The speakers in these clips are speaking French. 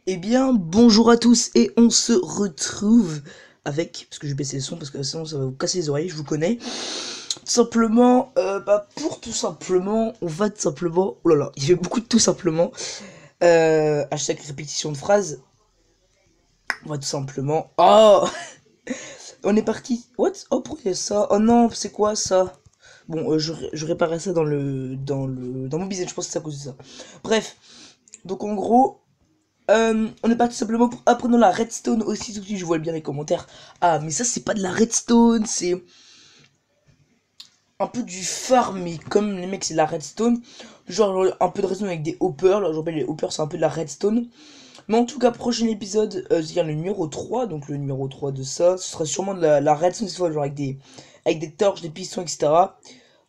Eh bien, bonjour à tous et on se retrouve avec, parce que je vais baisser le son parce que sinon ça va vous casser les oreilles, je vous connais. Tout simplement, pour tout simplement, on va tout simplement, oh là là, il y avait beaucoup de tout simplement, hashtag répétition de phrase, on va tout simplement, oh, on est parti, what, oh pourquoi il y a ça, oh non, c'est quoi ça, bon, je réparais ça dans mon business, je pense que c'est à cause de ça, bref, donc en gros, on est parti simplement pour apprendre la redstone aussi. Tout de suite, je vois bien les commentaires. Ah, mais ça, c'est pas de la redstone, c'est un peu du farm, mais comme les mecs, c'est de la redstone. Genre, un peu de redstone avec des hoppers. Là, je rappelle, les hoppers, c'est un peu de la redstone. Mais en tout cas, prochain épisode, c'est-à-dire le numéro 3. Donc, le numéro 3 de ça, ce sera sûrement de la redstone, cette fois, genre avec des torches, des pistons, etc.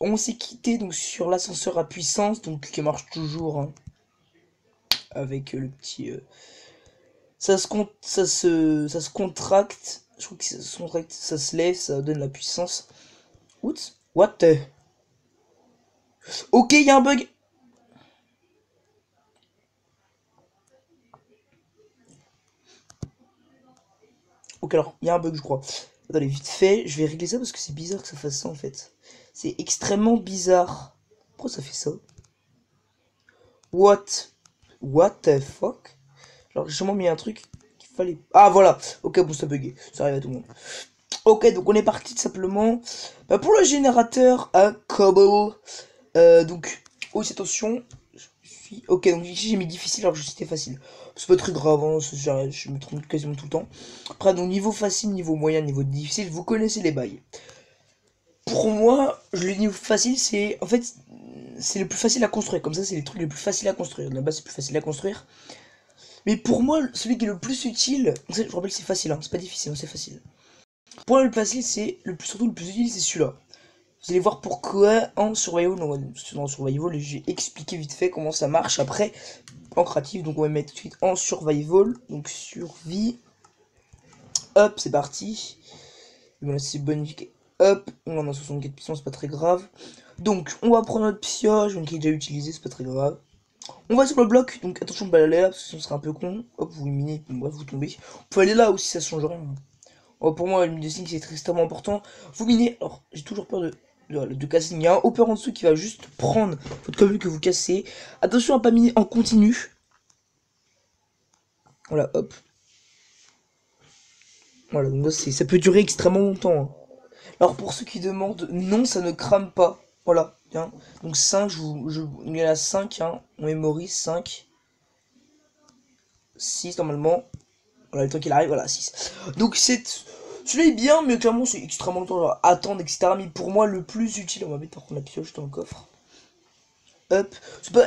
On s'est quitté donc sur l'ascenseur à puissance, donc qui marche toujours, hein, avec le petit. Ça se contracte. Je crois que ça se contracte, ça se lève, ça donne la puissance. Oups, what the... Ok, il y a un bug. Ok, alors, il y a un bug, je crois. Attendez, vite fait, je vais régler ça parce que c'est bizarre que ça fasse ça en fait. C'est extrêmement bizarre. Pourquoi ça fait ça? What? What the fuck? Alors, j'ai sûrement mis un truc qu'il fallait. Ah, voilà. Ok, bon, ça bugué. Ça arrive à tout le monde. Ok, donc on est parti tout simplement pour le générateur à cobble. Donc, aussi attention, ok, donc ici j'ai mis difficile alors que c'était facile. C'est pas très grave, hein, je me trompe quasiment tout le temps. Après, donc niveau facile, niveau moyen, niveau difficile, vous connaissez les bails. Pour moi, le niveau facile, c'est en fait, c'est le plus facile à construire. Comme ça, c'est les trucs les plus faciles à construire. Là-bas, c'est plus facile à construire. Mais pour moi, celui qui est le plus utile, je rappelle que c'est facile, hein, c'est pas difficile, hein, c'est facile. Pour moi, le facile, c'est surtout le plus utile, c'est celui-là. Vous allez voir pourquoi en survival, dans survival, j'ai expliqué vite fait comment ça marche après en créatif. Donc on va mettre tout de suite en survival, donc survie. Hop, c'est parti. Et voilà, c'est bonifié. Hop, on a 64 pistons, c'est pas très grave. Donc on va prendre notre pioche, donc qui est déjà utilisé, c'est pas très grave. On va sur le bloc, donc attention de pas aller là, parce que sinon ce serait un peu con. Hop, vous minez, bref, vous tombez. Vous pouvez aller là aussi, ça change rien. Oh, pour moi, le mine c'est extrêmement important. Vous minez, alors j'ai toujours peur de casser. Il y a un hopper en dessous qui va juste prendre votre cobble que vous cassez. Attention à pas miner en continu. Voilà, hop. Voilà, donc ça peut durer extrêmement longtemps, hein. Alors pour ceux qui demandent, non, ça ne crame pas. Voilà, bien. Donc 5, il y en a 5, hein. On mémorise 5. 6 normalement. Voilà, le temps qu'il arrive, voilà, 6. Donc celui-là est bien, mais clairement c'est extrêmement longtemps, genre attendre, etc. Mais pour moi, le plus utile, on va mettre par contre la pioche dans le coffre. Hop.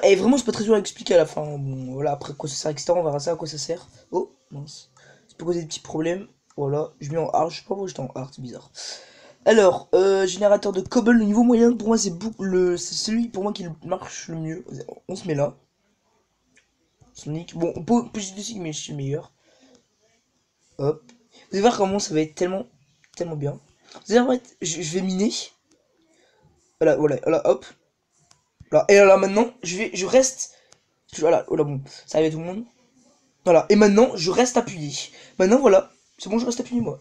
Vraiment, c'est pas très dur à expliquer à la fin. Bon, voilà, après quoi ça sert, etc. On verra ça, à quoi ça sert. Oh, mince. Ça peut causer des petits problèmes. Voilà, je mets en hard. Je sais pas pourquoi j'étais en hard, c'est bizarre. Alors, générateur de cobble, le niveau moyen, pour moi, c'est c'est celui pour moi qui marche le mieux. On se met là. Sonic. Bon, on peut aussi, mais je suis le meilleur. Hop. Vous allez voir comment ça va être tellement bien. Vous allez voir, je vais miner. Voilà, voilà, voilà, hop. Là, et là, maintenant, je reste. Voilà, voilà, bon, ça arrive à tout le monde. Voilà, et maintenant, je reste appuyé. Maintenant, voilà, c'est bon, je reste appuyé, moi.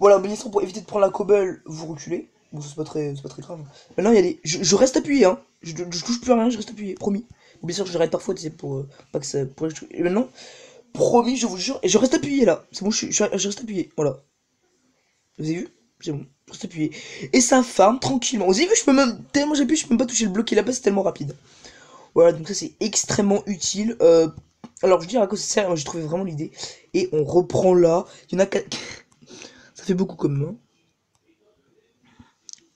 Voilà, bien sûr, pour éviter de prendre la cobble, vous reculez. Bon, ça, c'est pas très grave. Maintenant, il y a des. Je reste appuyé, hein. Je touche plus à rien, je reste appuyé, promis. Bon, bien sûr, je l'arrête parfois, tu sais, pour pas que ça. Et maintenant, promis, je vous jure, et je reste appuyé là. C'est bon, je reste appuyé, voilà. Vous avez vu? C'est bon, je reste appuyé. Et ça farm tranquillement. Vous avez vu, je peux même. Tellement j'appuie, je peux même pas toucher le bloc qui est là-bas, c'est tellement rapide. Voilà, donc ça, c'est extrêmement utile. Alors, je veux dire à quoi ça sert, j'ai trouvé vraiment l'idée. Et on reprend là. Il y en a 4. Ça fait beaucoup comme main.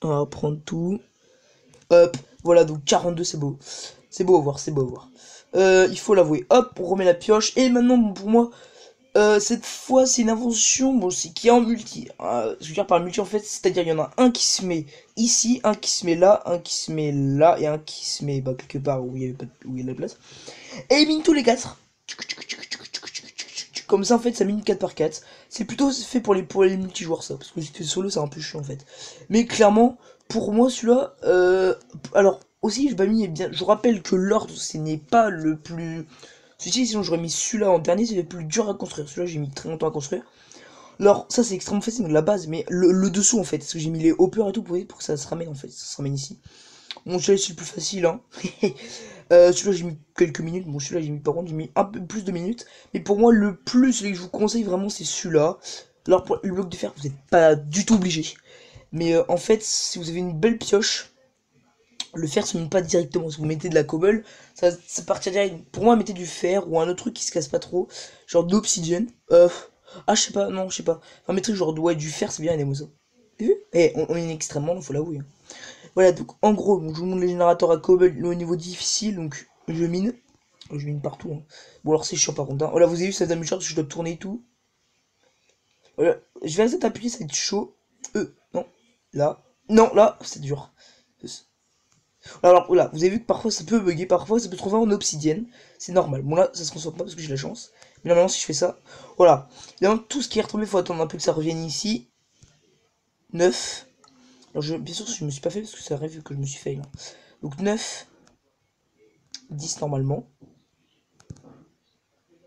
On va reprendre tout. Hop, voilà, donc 42, c'est beau. C'est beau à voir, c'est beau à voir. Il faut l'avouer. Hop, on remet la pioche. Et maintenant, bon, pour moi, cette fois, c'est une invention, bon, c'est qui est en multi. Je veux dire par multi, en fait, c'est-à-dire il y en a un qui se met ici, un qui se met là, un qui se met là, et un qui se met quelque part où il y a de la place. Et il mine tous les 4. Comme ça, en fait, ça mine 4 par 4. C'est plutôt fait pour les multijoueurs, ça. Parce que si tu es solo, c'est un peu chiant, en fait. Mais clairement, pour moi, celui-là... alors, aussi, je bien. Je rappelle que l'ordre, ce n'est pas le plus... Celui-ci, sinon j'aurais mis celui-là en dernier, c'est le plus dur à construire. Celui-là, j'ai mis très longtemps à construire. Alors, ça c'est extrêmement facile, donc la base, mais le dessous en fait, parce que j'ai mis les hoppers et tout pour que ça se ramène en fait, ça se ramène ici. Bon, celui-là c'est le plus facile, hein. Celui-là j'ai mis quelques minutes, bon celui-là j'ai mis par contre, j'ai mis un peu plus de minutes. Mais pour moi, le plus, celui que je vous conseille vraiment, c'est celui-là. Alors, pour le bloc de fer, vous n'êtes pas du tout obligé. Mais en fait, si vous avez une belle pioche, le fer se mine pas directement. Si vous mettez de la cobble, ça partira direct. Pour moi, mettez du fer ou un autre truc qui se casse pas trop, genre de l'obsidienne. Ah, je sais pas, non, je sais pas. Enfin, mettez genre ouais, du fer, c'est bien, les mots. T'as vu? Eh, on est extrêmement, faut l'avouer, hein. Voilà, donc en gros, donc, je vous montre les générateurs à cobble au niveau difficile. Donc, je mine partout, hein. Bon, alors c'est chiant par contre, hein. Voilà, vous avez vu, ça donne parce que je dois tourner et tout. Voilà, je vais essayer d'appuyer, ça va être chaud. Non, là. Non, là, c'est dur. Alors là, vous avez vu que parfois ça peut bugger, parfois ça peut trouver en obsidienne. C'est normal. Bon là, ça se concentre pas parce que j'ai la chance. Mais normalement, si je fais ça, voilà. Évidemment, tout ce qui est retombé, il faut attendre un peu que ça revienne ici. 9. Alors bien sûr, je me suis pas fait parce que ça arrive que je me suis fait là. Donc 9. 10 normalement.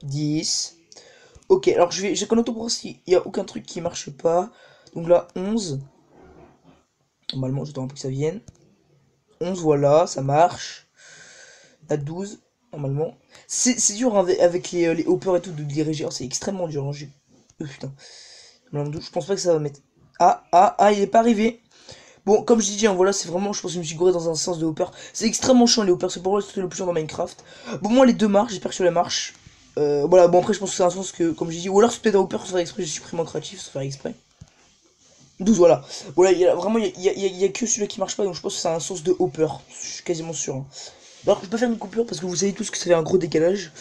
10. Ok, alors j'ai qu'un auto pour voir s'il n'y a aucun truc qui marche pas. Donc là, 11. Normalement, j'attends un peu que ça vienne. 11, voilà, ça marche. À 12, normalement. C'est dur hein, avec les hoppers et tout de diriger. Oh, c'est extrêmement dur. Hein, putain. Je pense pas que ça va mettre. Ah, il est pas arrivé. Bon, comme je dis, hein, voilà, c'est vraiment, je pense que je me suis gouré dans un sens de hopper. C'est extrêmement chiant les hoppers, c'est pour moi le plus chiant dans Minecraft. Bon, moi les deux marches, j'espère que sur la marche. Voilà, bon après je pense que c'est un sens que, comme j'ai dit, ou alors c'est peut-être un hopper sans faire exprès, j'ai supprimé en créatif sans faire exprès. 12, voilà. Voilà, vraiment, il y a que celui-là qui marche pas, donc je pense que c'est un sens de hopper. Je suis quasiment sûr. Hein. Alors, je peux faire une coupure parce que vous savez tous que ça fait un gros décalage.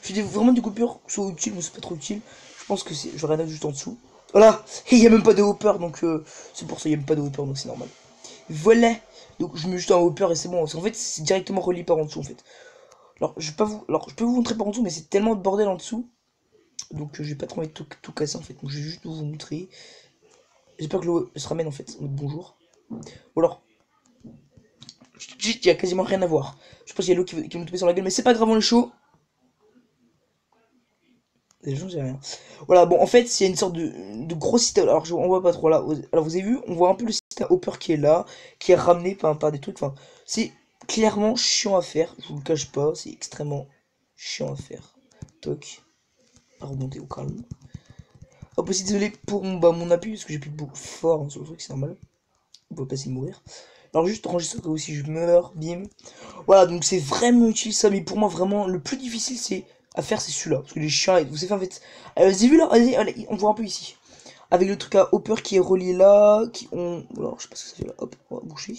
Je fais vraiment des coupures, soit utiles, mais c'est pas trop utile. Je pense que c'est. J'aurais un autre juste en dessous. Voilà, et il n'y a même pas de hopper, donc c'est pour ça il n'y a même pas de hopper, donc c'est normal. Voilà, donc je mets juste un hopper et c'est bon. Parce qu'en fait, c'est directement relié par en dessous en fait. Alors, je vais pas vous. Alors, je peux vous montrer par en dessous, mais c'est tellement de bordel en dessous. Donc, je vais pas trop envie de tout casser en fait. Donc, je vais juste vous montrer. J'espère que l'eau se ramène en fait. Bonjour. Ou alors, il y a quasiment rien à voir. Je pense qu'il y a l'eau qui va me tomber sur la gueule, mais c'est pas grave, on est chaud. Les gens, j'ai rien. Voilà, bon, en fait, c'est une sorte de gros système. Alors, on voit pas trop là. Alors, vous avez vu, on voit un peu le système hopper qui est là, qui est ramené par des trucs. Enfin, c'est clairement chiant à faire. Je vous le cache pas, c'est extrêmement chiant à faire. Toc. À remonter au calme. Hop, aussi désolé pour mon appui, parce que j'ai plus beaucoup fort hein, sur le truc, c'est normal. On peut passer de mourir. Alors, juste ranger ça comme si je meurs, bim. Voilà, donc c'est vraiment utile ça, mais pour moi, vraiment, le plus difficile, c'est à faire, c'est celui-là. Parce que les chiens, vous savez, en fait. Vous avez vu là, allez, on voit un peu ici. Avec le truc à hopper qui est relié là, qui ont. Alors, je sais pas ce que ça fait là. Hop, on va boucher.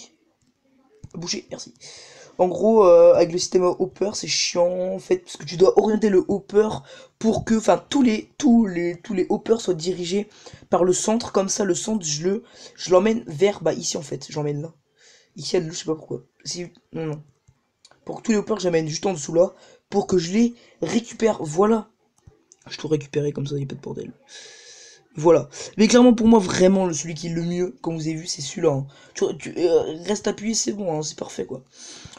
Boucher, merci. En gros, avec le système hopper, c'est chiant en fait, parce que tu dois orienter le hopper pour que, enfin, tous les hoppers soient dirigés par le centre. Comme ça, le centre, je l'emmène vers, bah ici en fait, j'emmène là. Ici, je sais pas pourquoi. Si, non. Pour que tous les hoppers, j'amène juste en dessous là, pour que je les récupère. Voilà. Je tout récupérer comme ça, il n'y a pas de bordel. Voilà. Mais clairement, pour moi, vraiment, celui qui est le mieux, comme vous avez vu, c'est celui-là. Hein. Reste appuyé, c'est bon, hein, c'est parfait, quoi.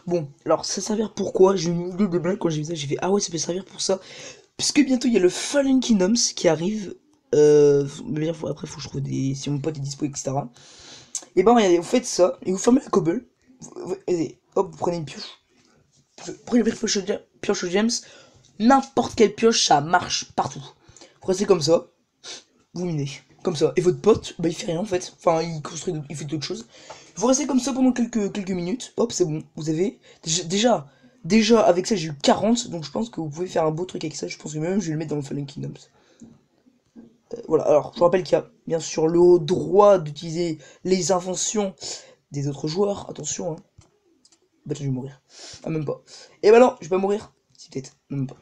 Bon, alors, ça servir pourquoi? J'ai eu une idée de blague quand j'ai vu ça, j'ai fait, ah ouais, ça peut servir pour ça. Puisque bientôt, il y a le Fallen Kingdoms qui arrive. Mais après, faut que je trouve des... Si mon pote est dispo, etc. Et ben, regardez, vous faites ça, et vous fermez la cobble. Hop, vous prenez une pioche. Prenez une pioche aux gems. N'importe quelle pioche, ça marche partout. Vous restez comme ça. Vous minez. Comme ça. Et votre pote, bah il fait rien en fait. Enfin, il construit, il fait d'autres choses. Vous restez comme ça pendant quelques minutes. Hop, c'est bon. Vous avez. Déjà, avec ça, j'ai eu 40. Donc je pense que vous pouvez faire un beau truc avec ça. Je pense que même je vais le mettre dans le Fallen Kingdoms. Voilà. Alors, je vous rappelle qu'il y a bien sûr le droit d'utiliser les inventions des autres joueurs. Attention, hein. Bah, je vais mourir. Ah, même pas. Et bah non, je vais pas mourir. Si, peut-être. Même pas.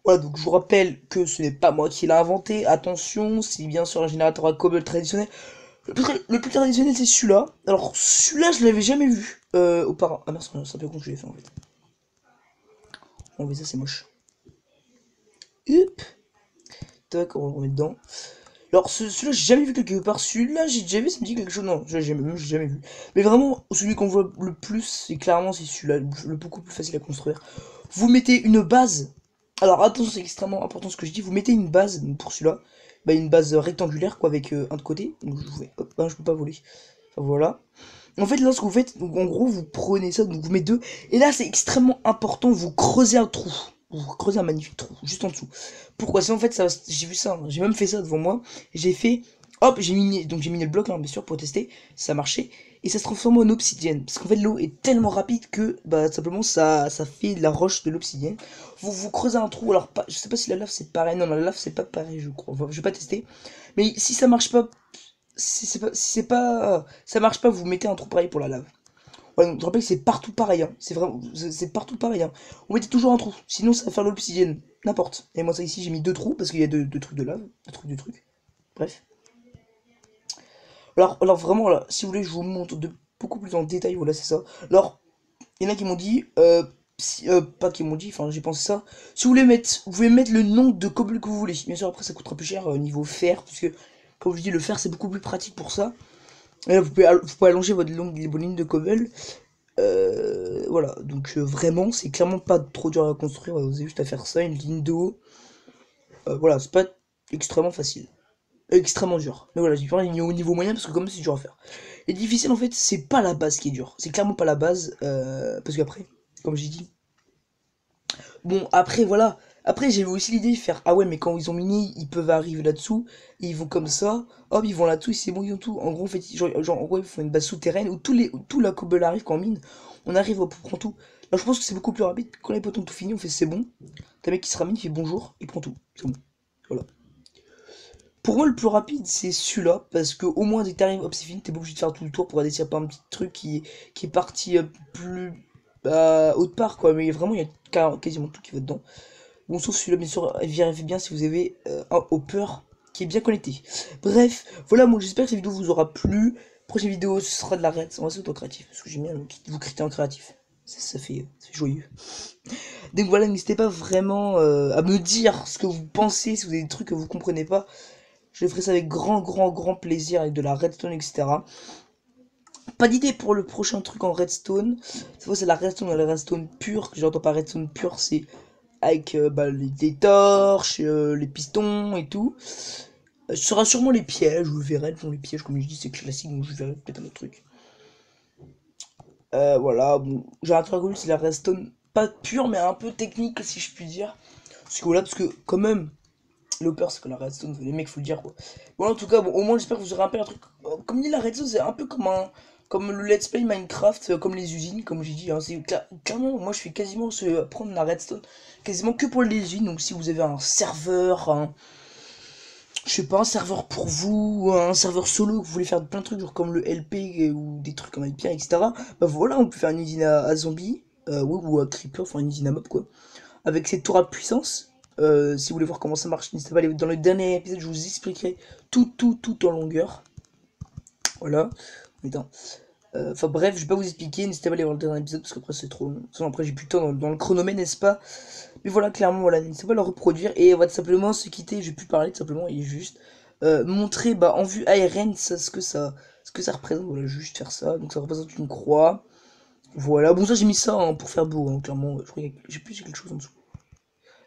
Voilà, donc je vous rappelle que ce n'est pas moi qui l'ai inventé. Attention, c'est bien sûr un générateur à cobble traditionnel. Le plus traditionnel, c'est celui-là. Alors, celui-là, je l'avais jamais vu auparavant. Ah, merci, c'est un peu con que je l'ai fait en fait. On va ça, c'est moche. Hop. Tac, on va le remettre dedans. Alors, celui-là, j'ai jamais vu quelque part. Celui-là, j'ai déjà vu, ça me dit quelque chose. Non, j'ai jamais vu. Mais vraiment, celui qu'on voit le plus, c'est clairement c'est celui-là, le beaucoup plus facile à construire. Vous mettez une base Alors attention, c'est extrêmement important ce que je dis. Vous mettez une base pour celui-là, bah, une base rectangulaire quoi, avec un de côté. Donc je vous fais, hop, hein, je peux pas voler. Enfin, voilà. En fait, là, ce que vous faites, donc, en gros, vous prenez ça, donc vous mettez deux. Et là, c'est extrêmement important, vous creusez un trou. Vous creusez un magnifique trou, juste en dessous. Pourquoi? C'est en fait, ça, j'ai vu ça, hein, j'ai même fait ça devant moi. J'ai fait, hop, j'ai miné le bloc, là, bien sûr, pour tester. Ça marchait. Et ça se transforme en obsidienne. Parce qu'en fait, l'eau est tellement rapide que, bah, simplement, ça fait de la roche de l'obsidienne. Vous creusez un trou. Alors, pas, je sais pas si la lave c'est pareil. Non, la lave c'est pas pareil, je crois. Enfin, je vais pas tester. Mais si ça marche pas, si c'est pas, ça marche pas, vous mettez un trou pareil pour la lave. Ouais, donc, je rappelle que c'est partout pareil, hein. C'est vraiment, c'est partout pareil, hein. Vous mettez toujours un trou, sinon ça va faire de l'obsidienne, n'importe. Et moi ça ici j'ai mis deux trous parce qu'il y a deux trucs de lave, deux trucs. Bref. Alors vraiment là, si vous voulez, je vous montre de beaucoup plus en détail. Voilà, c'est ça. Alors, il y en a qui m'ont dit, pas qui m'ont dit, enfin j'ai pensé ça. Si vous voulez mettre, vous pouvez mettre le nom de cobble que vous voulez. Bien sûr après ça coûtera plus cher niveau fer, parce que comme je dis le fer c'est beaucoup plus pratique pour ça. Et là, vous pouvez allonger votre longue ligne de cobble. Voilà, donc vraiment, c'est clairement pas trop dur à construire. Vous avez juste à faire ça, une ligne d'eau. Voilà, c'est pas extrêmement facile. Extrêmement dur. Mais voilà, j'ai parlé au niveau moyen parce que comme c'est dur à faire. Et difficile en fait, c'est pas la base qui est dure. C'est clairement pas la base. Parce qu'après, comme j'ai dit. Bon, après, voilà. Après, j'avais aussi l'idée de faire. Ah ouais, mais quand ils ont miné, ils peuvent arriver là-dessous. Et ils vont comme ça. Hop, ils vont là-dessous. Et c'est bon, ils ont tout. En gros, en fait, genre, en gros, ils font une base souterraine où tout la cobble arrive quand on mine. On arrive, on prend tout. Là, je pense que c'est beaucoup plus rapide. Quand les potes ont tout fini, on fait c'est bon. T'as un mec qui se ramène, il fait bonjour, il prend tout. C'est bon. Voilà. Pour moi, le plus rapide, c'est celui-là. Parce que au moins, dès que t'arrives, hop, c'est fini. T'es pas obligé de faire tout le tour pour aller s'il y a pas un petit truc qui est parti plus. Autre part, quoi. Mais vraiment, il y a quasiment tout qui va dedans. Bon, sauf celui-là, bien sûr, vérifiez bien si vous avez un hopper qui est bien connecté. Bref, voilà, moi j'espère que cette vidéo vous aura plu. Prochaine vidéo, ce sera de la raid, on va auto créatif, parce que j'aime bien vous critiquer en créatif. Ça fait joyeux. Donc voilà, n'hésitez pas vraiment à me dire ce que vous pensez, si vous avez des trucs que vous comprenez pas. Je ferai ça avec grand plaisir, avec de la redstone, etc. Pas d'idée pour le prochain truc en redstone. Cette fois, c'est la redstone pure. Que j'entends par redstone pure, c'est avec bah, les torches, les pistons et tout. Ce sera sûrement les pièges, vous verrez, les pièges, comme je dis, c'est classique, donc je verrai peut-être un autre truc. Voilà, bon, j'ai un truc cool, c'est la redstone, pas pure, mais un peu technique, si je puis dire. Parce que voilà, parce que quand même, l'hopper, c'est que la redstone, les mecs, faut le dire quoi. Bon, en tout cas, bon, au moins, j'espère que vous aurez un peu un truc. Comme dit la redstone, c'est un peu comme comme le let's play Minecraft, comme les usines, comme j'ai dit, hein, c'est clairement, moi je fais quasiment prendre la redstone, quasiment que pour les usines, donc si vous avez un serveur, je sais pas, un serveur pour vous, ou un serveur solo, que vous voulez faire plein de trucs, genre comme le LP ou des trucs comme avec pierre, etc. Bah voilà, on peut faire une usine à zombies, ouais, ou à creeper, enfin une usine à mob quoi. Avec cette tour à puissance, si vous voulez voir comment ça marche, n'hésitez pas à aller dans le dernier épisode, je vous expliquerai tout en longueur. Voilà. Attends. Enfin bref, je vais pas vous expliquer, n'hésitez pas à aller voir le dernier épisode parce qu'après c'est trop long. Sinon après j'ai plus de temps dans le chronomètre, n'est-ce pas? Mais voilà, clairement, voilà, n'hésitez pas à le reproduire et on va tout simplement se quitter. Je vais plus parler tout simplement et juste montrer bah, en vue ARN ce que ça représente. Voilà, juste faire ça. Donc ça représente une croix. Voilà, bon, ça j'ai mis ça hein, pour faire beau, hein, clairement. Je crois que j'ai plus quelque chose en dessous.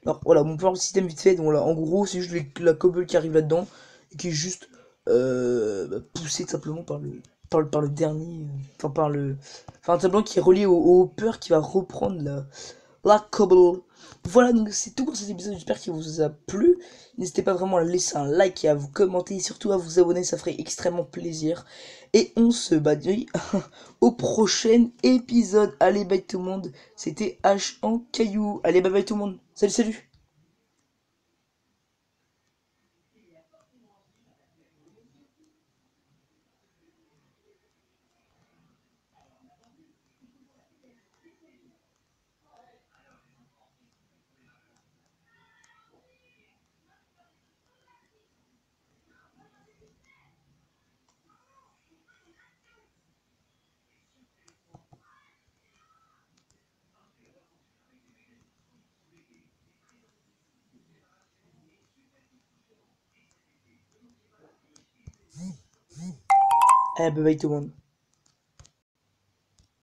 Alors voilà, mon plan de système vite fait. Donc voilà, en gros, c'est juste la cobble qui arrive là-dedans et qui est juste bah, poussée tout simplement par le dernier. Enfin, Enfin, tout simplement qui est relié au hopper qui va reprendre la cobble. Voilà, donc c'est tout pour cet épisode, j'espère qu'il vous a plu. N'hésitez pas vraiment à laisser un like et à vous commenter, et surtout à vous abonner, ça ferait extrêmement plaisir. Et on se dit au prochain épisode. Allez, bye tout le monde, c'était H en caillou. Allez, bye bye tout le monde, salut. Allez, bye bye tout le monde.